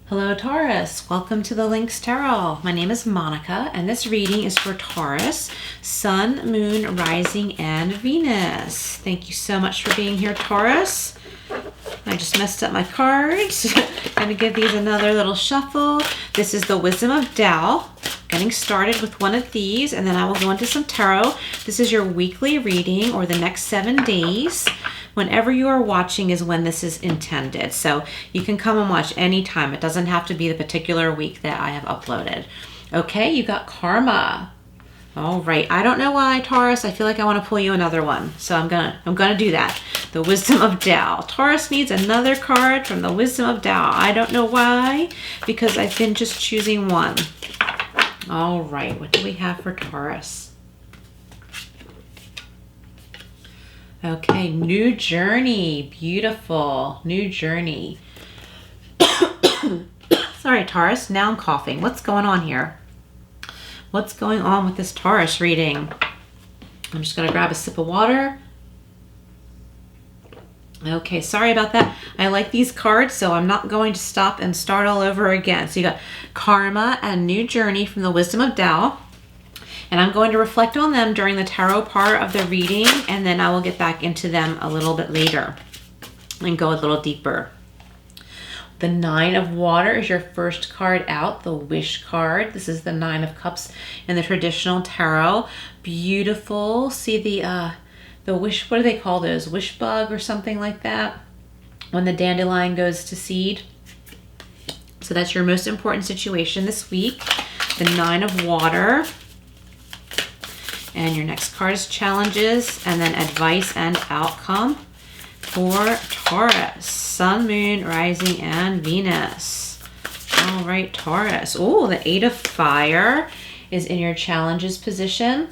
Hello Taurus, welcome to the Lynx Tarot. My name is Monica and this reading is for Taurus, Sun, Moon, Rising, and Venus. Thank you so much for being here, Taurus. I just messed up my cards. I'm going to give these another little shuffle. This is the Wisdom of Tao. Getting started with one of these and then I will go into some tarot. This is your weekly reading or the next 7 days. Whenever you are watching is when this is intended. So you can come and watch anytime. It doesn't have to be the particular week that I have uploaded. Okay, you got Karma. All right, I don't know why, Taurus. I feel like I want to pull you another one. So I'm gonna do that. The Wisdom of Tao. Taurus needs another card from the Wisdom of Tao. I don't know why, because I've been just choosing one. All right, what do we have for Taurus? Okay, new journey. Beautiful. New journey. Sorry, Taurus. Now I'm coughing. What's going on here? What's going on with this Taurus reading? I'm just going to grab a sip of water. Okay, sorry about that. I like these cards, so I'm not going to stop and start all over again. So you got Karma and New Journey from the Wisdom of Tao. And I'm going to reflect on them during the tarot part of the reading, and then I will get back into them a little bit later and go a little deeper. The Nine of Water is your first card out, the Wish card. This is the Nine of Cups in the traditional tarot. Beautiful. See the wish, what do they call those? Wish bug or something like that when the dandelion goes to seed. So that's your most important situation this week. The Nine of Water. And your next card is Challenges, and then Advice and Outcome for Taurus. Sun, Moon, Rising, and Venus. All right, Taurus. Oh, the Eight of Fire is in your Challenges position.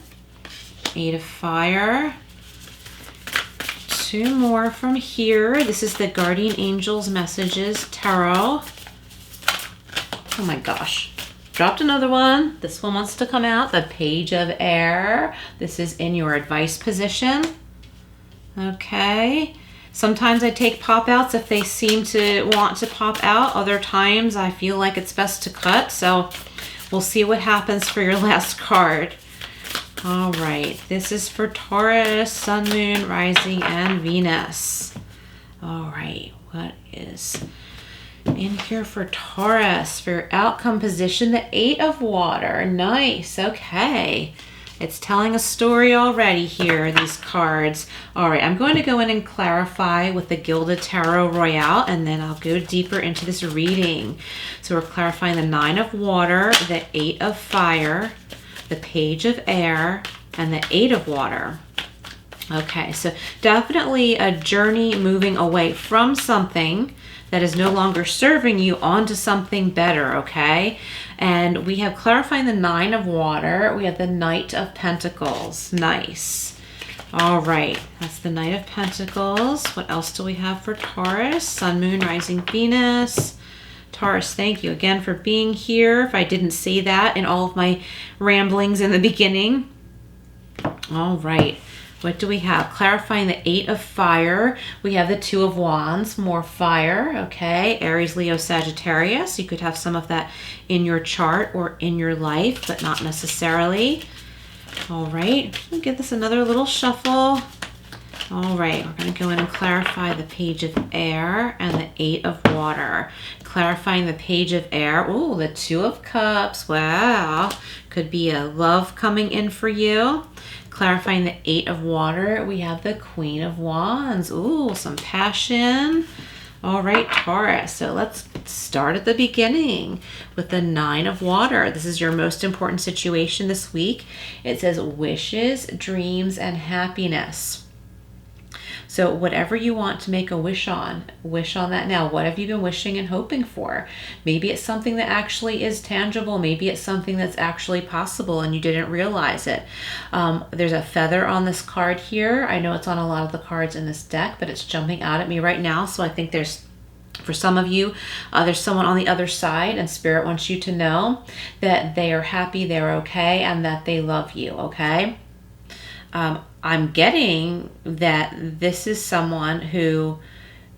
Eight of Fire. Two more from here. This is the Guardian Angels Messages Tarot. Oh my gosh. Dropped another one. This one wants to come out. The Page of Air. This is in your advice position. Okay. Sometimes I take pop outs if they seem to want to pop out. Other times I feel like it's best to cut. So we'll see what happens for your last card. All right. This is for Taurus, Sun, Moon, Rising, and Venus. All right. What is in here for Taurus for your outcome position? The Eight of Water. Nice. Okay, it's telling a story already here, these cards. All right, I'm going to go in and clarify with the Gilded Tarot Royale, and then I'll go deeper into this reading. So we're clarifying the Nine of Water, the Eight of Fire, the Page of Air, and the Eight of Water. Okay, so definitely a journey moving away from something that is no longer serving you onto something better, okay? And we have clarifying the Nine of Water. We have the Knight of Pentacles. Nice. All right, that's the Knight of Pentacles. What else do we have for Taurus? Sun, Moon, Rising, Venus. Taurus, thank you again for being here. If I didn't say that in all of my ramblings in the beginning. All right. What do we have? Clarifying the Eight of Fire. We have the Two of Wands, more fire, okay? Aries, Leo, Sagittarius. You could have some of that in your chart or in your life, but not necessarily. All right, we'll give this another little shuffle. All right, we're going to go in and clarify the Page of Air and the Eight of Water. Clarifying the Page of Air. Oh, the Two of Cups. Wow. Could be a love coming in for you. Clarifying the Eight of Water, we have the Queen of Wands. Ooh, some passion. All right, Taurus. So let's start at the beginning with the Nine of Water. This is your most important situation this week. It says wishes, dreams, and happiness. So whatever you want to make a wish on that now. What have you been wishing and hoping for? Maybe it's something that actually is tangible. Maybe it's something that's actually possible and you didn't realize it. There's a feather on this card here. I know it's on a lot of the cards in this deck, but it's jumping out at me right now. So I think for some of you, there's someone on the other side and Spirit wants you to know that they are happy, they're okay, and that they love you, okay? I'm getting that this is someone who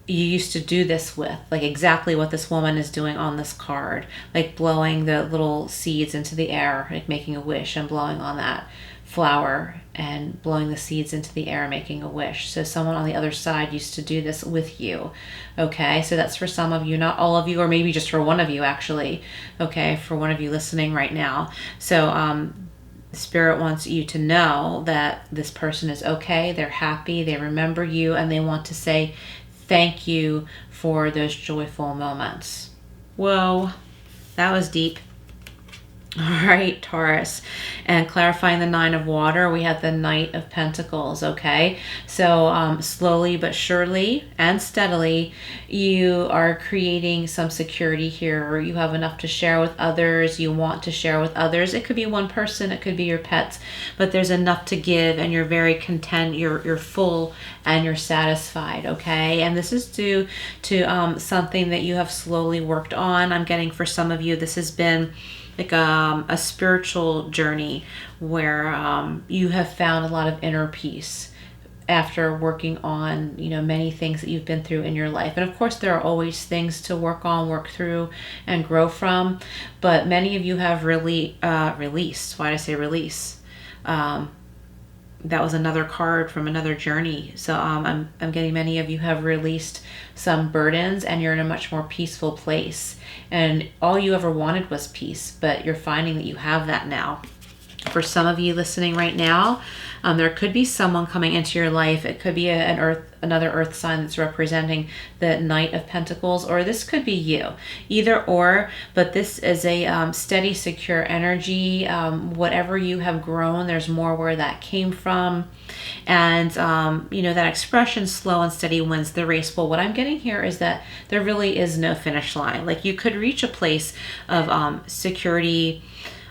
you used to do this with, like exactly what this woman is doing on this card, like blowing the little seeds into the air, like making a wish and blowing on that flower and blowing the seeds into the air, making a wish. So someone on the other side used to do this with you. Okay, so that's for some of you, not all of you, or maybe just for one of you actually. Okay, for one of you listening right now. So Spirit wants you to know that this person is okay, they're happy, they remember you, and they want to say thank you for those joyful moments. Whoa, that was deep. All right, Taurus. And clarifying the Nine of Water, we have the Knight of Pentacles, okay? So slowly but surely and steadily, you are creating some security here. You have enough to share with others. You want to share with others. It could be one person, it could be your pets, but there's enough to give and you're very content. You're full and you're satisfied, okay? And this is due to something that you have slowly worked on. I'm getting for some of you, this has been like a spiritual journey where you have found a lot of inner peace after working on, you know, many things that you've been through in your life. And of course there are always things to work on, work through, and grow from, but many of you have really released. Why did I say release? That was another card from another journey. So I'm getting many of you have released some burdens and you're in a much more peaceful place. And all you ever wanted was peace, but you're finding that you have that now. For some of you listening right now, there could be someone coming into your life. It could be another earth sign that's representing the Knight of Pentacles, or this could be you. Either or, but this is a steady, secure energy. Whatever you have grown, there's more where that came from. And, you know, that expression, slow and steady wins the race. Well, what I'm getting here is that there really is no finish line. Like you could reach a place of security,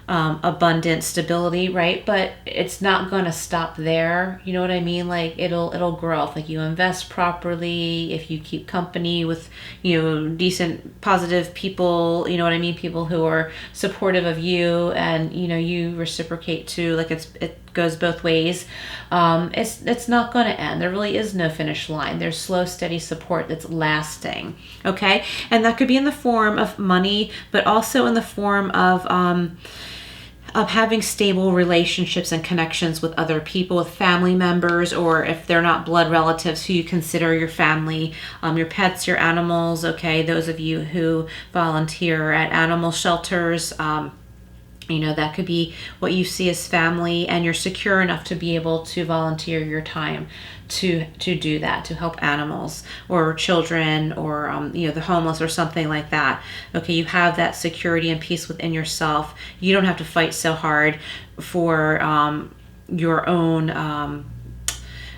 abundance, stability, right? But it's not going to stop there. You know what I mean? Like it'll grow. If like you invest properly, if you keep company with, you know, decent, positive people, you know what I mean? People who are supportive of you and, you know, you reciprocate too. Like it goes both ways. It's not going to end. There really is no finish line. There's slow, steady support that's lasting. Okay. And that could be in the form of money, but also in the form of having stable relationships and connections with other people, with family members, or if they're not blood relatives, who you consider your family, your pets, your animals, okay? Those of you who volunteer at animal shelters, you know, that could be what you see as family, and you're secure enough to be able to volunteer your time to do that, to help animals or children or, you know, the homeless or something like that. Okay, you have that security and peace within yourself. You don't have to fight so hard for your own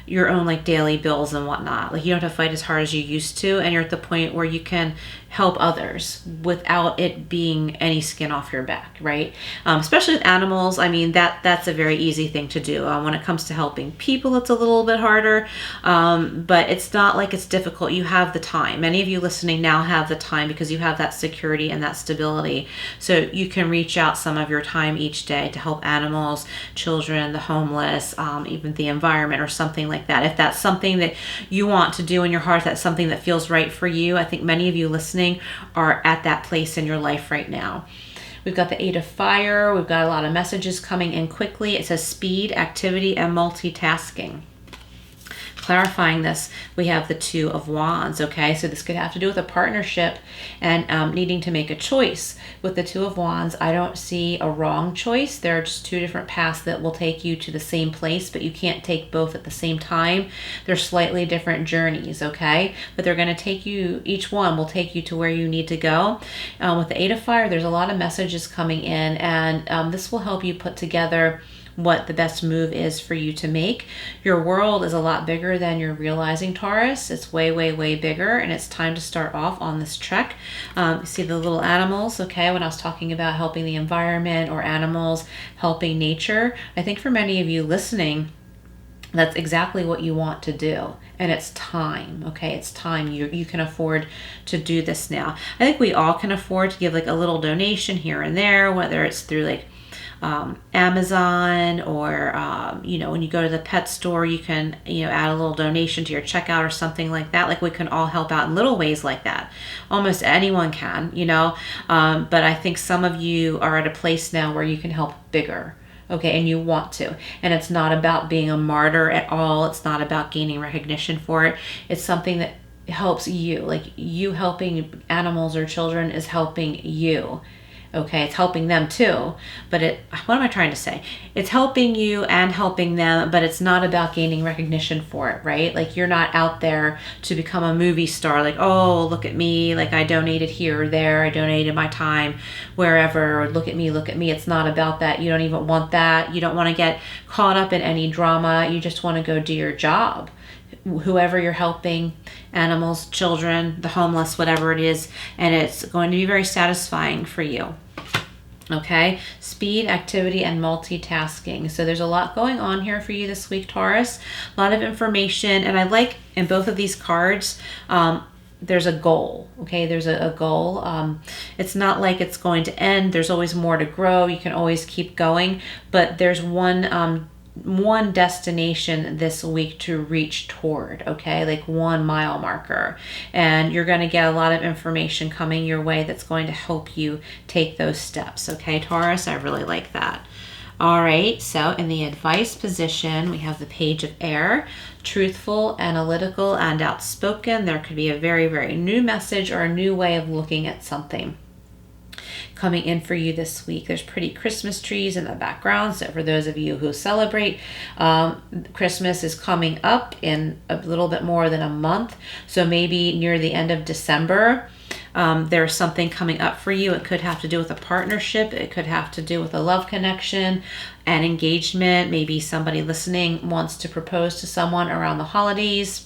like daily bills and whatnot. Like you don't have to fight as hard as you used to, and you're at the point where you can help others without it being any skin off your back, right? Especially with animals. I mean, that's a very easy thing to do. When it comes to helping people, it's a little bit harder, but it's not like it's difficult. You have the time. Many of you listening now have the time because you have that security and that stability. So you can reach out some of your time each day to help animals, children, the homeless, even the environment or something like that. If that's something that you want to do in your heart, that's something that feels right for you. I think many of you listening are at that place in your life right now. We've got the Eight of Fire. We've got a lot of messages coming in quickly. It says speed, activity, and multitasking. Clarifying this, we have the Two of Wands, okay? So this could have to do with a partnership and needing to make a choice. With the Two of Wands, I don't see a wrong choice. There are just two different paths that will take you to the same place, but you can't take both at the same time. They're slightly different journeys, okay? But they're going to take you, each one will take you to where you need to go. With the Eight of Fire, there's a lot of messages coming in, and this will help you put together what the best move is for you to make. Your world is a lot bigger than you're realizing, Taurus. It's way, way, way bigger, and it's time to start off on this trek. See the little animals, okay? When I was talking about helping the environment or animals, helping nature, I think for many of you listening, that's exactly what you want to do. And it's time, okay? It's time. You can afford to do this now. I think we all can afford to give like a little donation here and there, whether it's through like Amazon, or when you go to the pet store, you can add a little donation to your checkout or something like that. Like, we can all help out in little ways like that. Almost anyone can, but I think some of you are at a place now where you can help bigger. Okay, and you want to. And it's not about being a martyr at all. It's not about gaining recognition for it. It's something that helps you. Like, you helping animals or children is helping you. Okay, it's helping them too. But what am I trying to say? It's helping you and helping them, but it's not about gaining recognition for it, right? Like, you're not out there to become a movie star. Like, oh, look at me. Like, I donated here or there. I donated my time wherever. Or look at me, look at me. It's not about that. You don't even want that. You don't want to get caught up in any drama. You just want to go do your job. Whoever you're helping, animals, children, the homeless, whatever it is, and it's going to be very satisfying for you. Okay, speed, activity, and multitasking. So there's a lot going on here for you this week, Taurus. A lot of information, and I like in both of these cards, there's a goal. Okay, there's a goal. It's not like it's going to end. There's always more to grow. You can always keep going, but there's one destination this week to reach toward, okay, like 1 mile marker, and you're going to get a lot of information coming your way that's going to help you take those steps. Okay, Taurus, I really like that. All right, so in the advice position, we have the Page of Air, truthful, analytical, and outspoken. There could be a very, very new message or a new way of looking at something coming in for you this week. There's pretty Christmas trees in the background, so for those of you who celebrate, Christmas is coming up in a little bit more than a month, so maybe near the end of December, there's something coming up for you. It could have to do with a partnership. It could have to do with a love connection, an engagement. Maybe somebody listening wants to propose to someone around the holidays,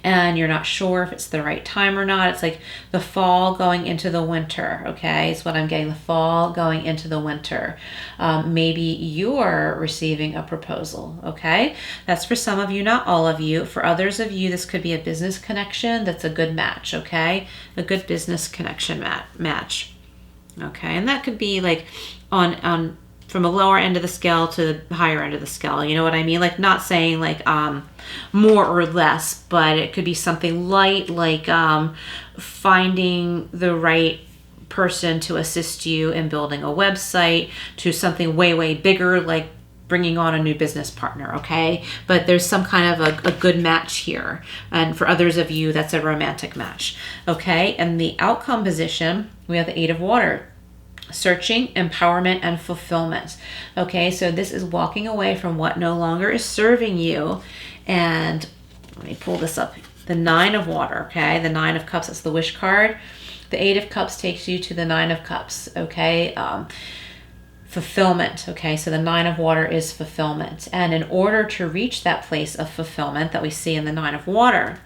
and you're not sure if it's the right time or not. It's like the fall going into the winter, okay? It's what I'm getting, the fall going into the winter. Maybe you're receiving a proposal, okay? That's for some of you, not all of you. For others of you, this could be a business connection that's a good match, okay? A good business connection match, okay? And that could be like on from a lower end of the scale to the higher end of the scale. You know what I mean? Like, not saying like more or less, but it could be something light, like finding the right person to assist you in building a website, to something way, way bigger, like bringing on a new business partner, okay? But there's some kind of a good match here. And for others of you, that's a romantic match, okay? And the outcome position, we have the Eight of Water. Searching, empowerment, and fulfillment. Okay, so this is walking away from what no longer is serving you. And let me pull this up. The Nine of Water, okay? The Nine of Cups, that's the wish card. The Eight of Cups takes you to the Nine of Cups, okay? Fulfillment, okay? So the Nine of Water is fulfillment. And in order to reach that place of fulfillment that we see in the Nine of Water,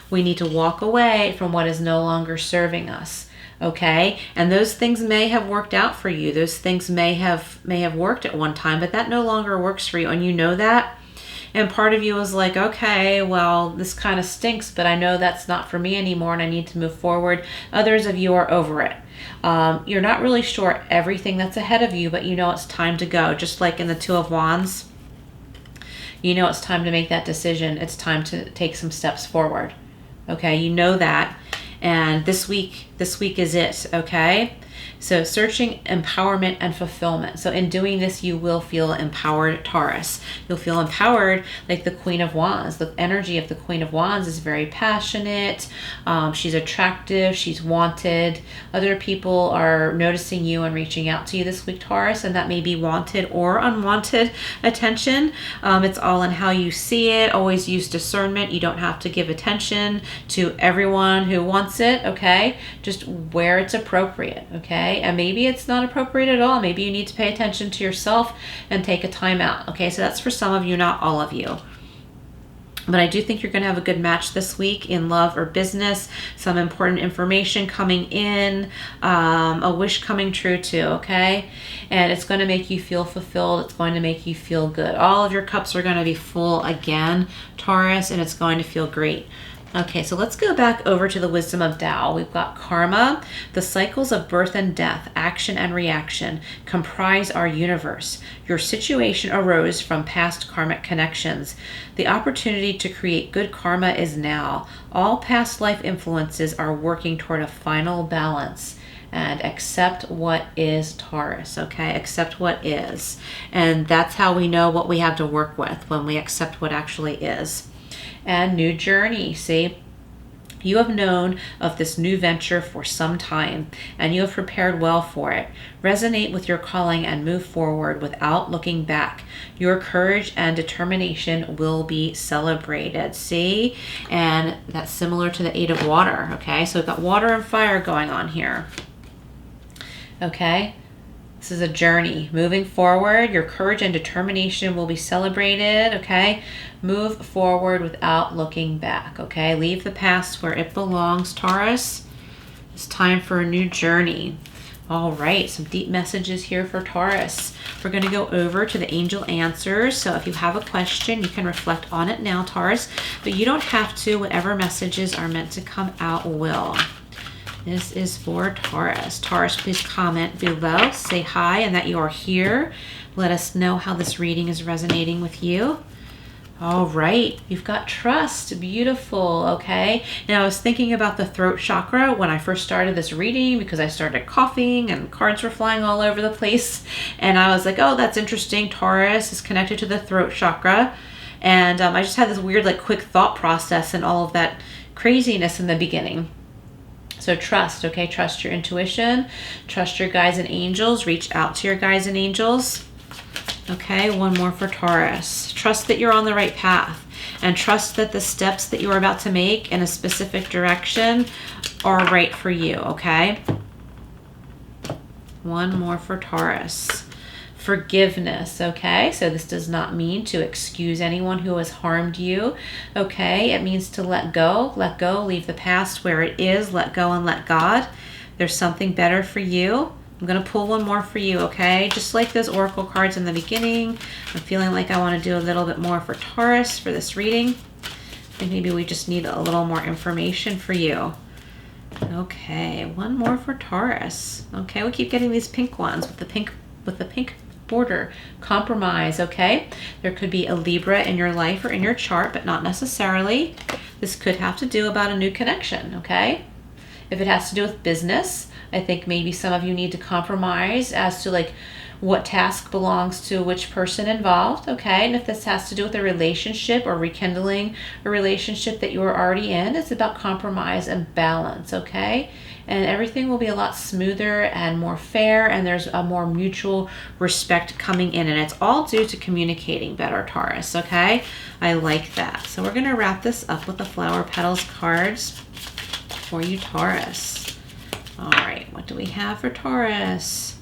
we need to walk away from what is no longer serving us. Okay, and those things may have worked out for you. Those things may have worked at one time, but that no longer works for you, and you know that. And part of you is like, okay, well, this kind of stinks, but I know that's not for me anymore, and I need to move forward. Others of you are over it. You're not really sure everything that's ahead of you, but you know it's time to go. Just like in the Two of Wands, you know it's time to make that decision. It's time to take some steps forward. Okay, you know that. And this week is it, okay? So searching, empowerment, and fulfillment. So in doing this, you will feel empowered, Taurus. You'll feel empowered like the Queen of Wands. The energy of the Queen of Wands is very passionate. She's attractive. She's wanted. Other people are noticing you and reaching out to you this week, Taurus, and that may be wanted or unwanted attention. It's all in how you see it. Always use discernment. You don't have to give attention to everyone who wants it, okay? Just where it's appropriate, okay? And maybe it's not appropriate at all. Maybe you need to pay attention to yourself and take a time out. Okay, so that's for some of you, not all of you. But I do think you're going to have a good match this week in love or business. Some important information coming in, a wish coming true too, okay? And it's going to make you feel fulfilled. It's going to make you feel good. All of your cups are going to be full again, Taurus, and it's going to feel great. Okay, so let's go back over to the Wisdom of Tao. We've got karma. The cycles of birth and death, action and reaction, comprise our universe. Your situation arose from past karmic connections. The opportunity to create good karma is now. All past life influences are working toward a final balance. And accept what is, Taurus, okay? Accept what is. And that's how we know what we have to work with, when we accept what actually is. And new journey, see? You have known of this new venture for some time, and you have prepared well for it. Resonate with your calling and move forward without looking back. Your courage and determination will be celebrated, see? And that's similar to the Eight of Water, okay? So we've got water and fire going on here, okay? This is a journey. Moving forward, your courage and determination will be celebrated, okay? Move forward without looking back, okay? Leave the past where it belongs, Taurus. It's time for a new journey. All right, some deep messages here for Taurus. We're going to go over to the angel answers. So if you have a question, you can reflect on it now, Taurus. But you don't have to. Whatever messages are meant to come out will. This is for Taurus. Taurus, please comment below. Say hi and that you are here. Let us know how this reading is resonating with you. All right, you've got trust. Beautiful, okay? Now, I was thinking about the throat chakra when I first started this reading because I started coughing and cards were flying all over the place. And I was like, oh, that's interesting. Taurus is connected to the throat chakra. And I just had this weird, like, quick thought process and all of that craziness in the beginning. So trust, okay? Trust your intuition. Trust your guides and angels. Reach out to your guides and angels. Okay, one more for Taurus. Trust that you're on the right path. And trust that the steps that you're about to make in a specific direction are right for you, okay? One more for Taurus. Forgiveness, okay? So this does not mean to excuse anyone who has harmed you, okay? It means to let go, leave the past where it is, let go and let God. There's something better for you. I'm going to pull one more for you, okay? Just like those oracle cards in the beginning, I'm feeling like I want to do a little bit more for Taurus for this reading. I think maybe we just need a little more information for you. Okay, one more for Taurus. Okay, we keep getting these pink ones with the pink border. Compromise, okay? There could be a Libra in your life or in your chart, but not necessarily. This could have to do about a new connection, okay? If it has to do with business, I think maybe some of you need to compromise as to like what task belongs to which person involved, okay? And if this has to do with a relationship or rekindling a relationship that you were already in, it's about compromise and balance, okay? And everything will be a lot smoother and more fair, and there's a more mutual respect coming in, and it's all due to communicating better, Taurus, okay? I like that. So we're gonna wrap this up with the flower petals cards for you, Taurus. All right, what do we have for Taurus?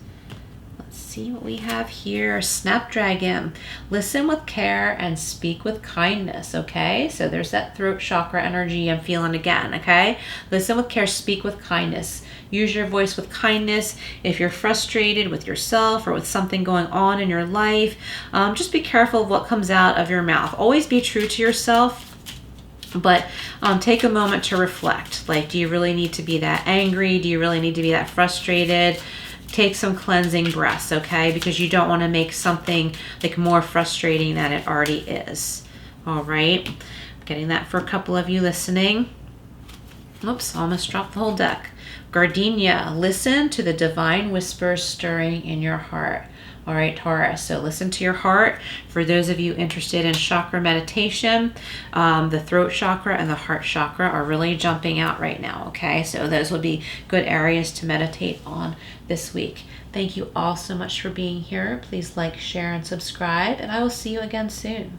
See what we have here. Snapdragon. Listen with care and speak with kindness, okay? So there's that throat chakra energy I'm feeling again, okay? Listen with care, speak with kindness. Use your voice with kindness. If you're frustrated with yourself or with something going on in your life, just be careful of what comes out of your mouth. Always be true to yourself. But take a moment to reflect. Like, do you really need to be that angry? Do you really need to be that frustrated? Take some cleansing breaths, okay? Because you don't want to make something like more frustrating than it already is. All right. Getting that for a couple of you listening. Oops, almost dropped the whole deck. Gardenia, listen to the divine whispers stirring in your heart. All right, Taurus, so listen to your heart. For those of you interested in chakra meditation, the throat chakra and the heart chakra are really jumping out right now, okay? So those would be good areas to meditate on this week. Thank you all so much for being here. Please like, share, and subscribe, and I will see you again soon.